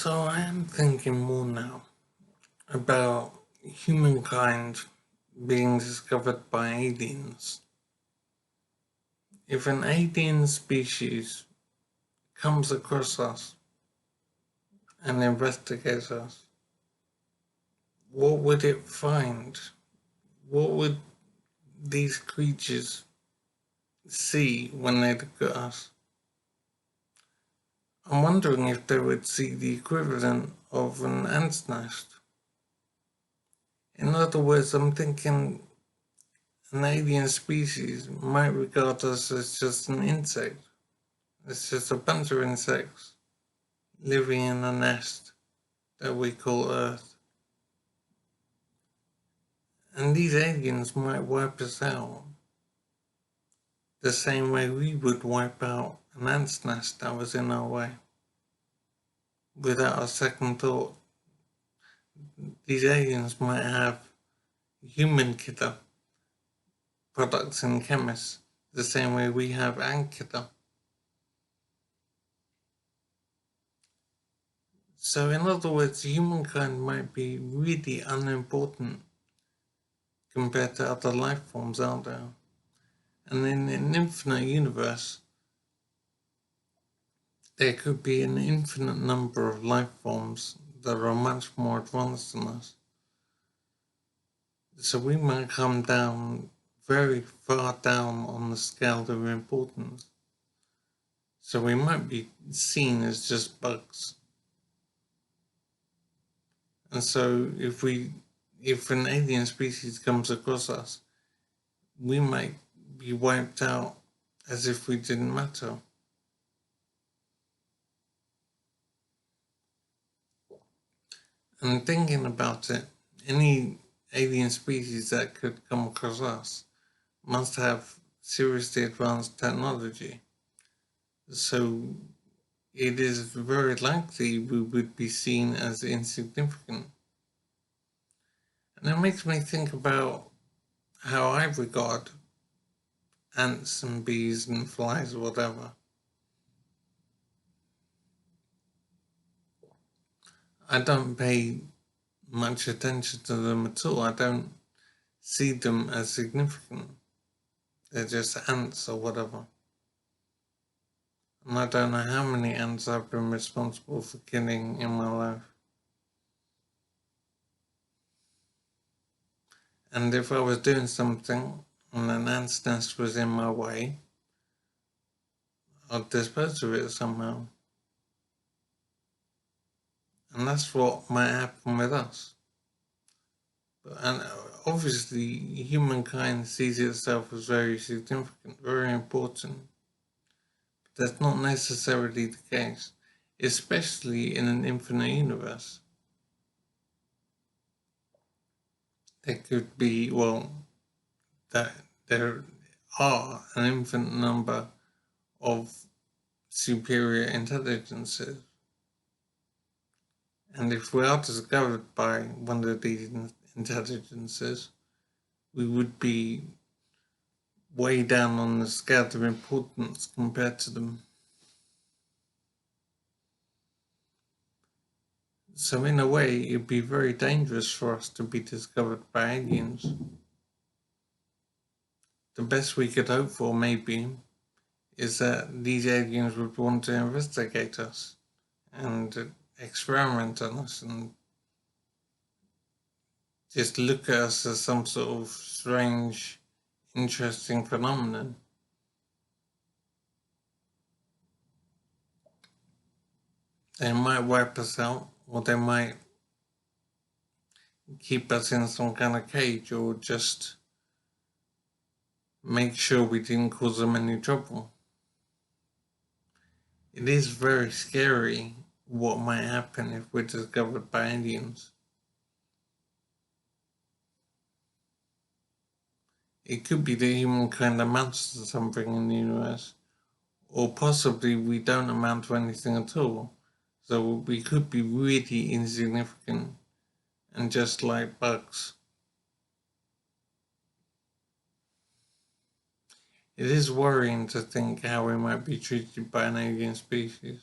So I am thinking more now about humankind being discovered by aliens. If an alien species comes across us and investigates us, what would it find? What would these creatures see when they look at us? I'm wondering if they would see the equivalent of an ant's nest. In other words, I'm thinking an alien species might regard us as just an insect. It's just a bunch of insects living in a nest that we call Earth. And these aliens might wipe us out the same way we would wipe out an ant's nest that was in our way. Without a second thought, these aliens might have human killer products and chemists the same way we have ant killer. So in other words, humankind might be really unimportant compared to other life forms out there. And in an infinite universe, there could be an infinite number of life forms that are much more advanced than us. So we might come down very far down on the scale of importance. So we might be seen as just bugs. And so if an alien species comes across us, we might be wiped out as if we didn't matter. And thinking about it, any alien species that could come across us must have seriously advanced technology. So it is very likely we would be seen as insignificant. And it makes me think about how I regard ants and bees and flies or whatever. I don't pay much attention to them at all. I don't see them as significant. They're just ants or whatever. And I don't know how many ants I've been responsible for killing in my life. And if I was doing something and an ant's nest was in my way, I'd dispose of it somehow. And that's what might happen with us. And obviously, humankind sees itself as very significant, very important. But that's not necessarily the case, especially in an infinite universe. There could be, that there are an infinite number of superior intelligences. And if we are discovered by one of these intelligences, we would be way down on the scale of importance compared to them. So in a way, it'd be very dangerous for us to be discovered by aliens. The best we could hope for, maybe, is that these aliens would want to investigate us and experiment on us and just look at us as some sort of strange, interesting phenomenon. They might wipe us out, or they might keep us in some kind of cage, or just make sure we didn't cause them any trouble. It is very scary what might happen if we're discovered by aliens. It could be that humankind amounts to something in the universe, or possibly we don't amount to anything at all. So we could be really insignificant and just like bugs. It is worrying to think how we might be treated by an alien species.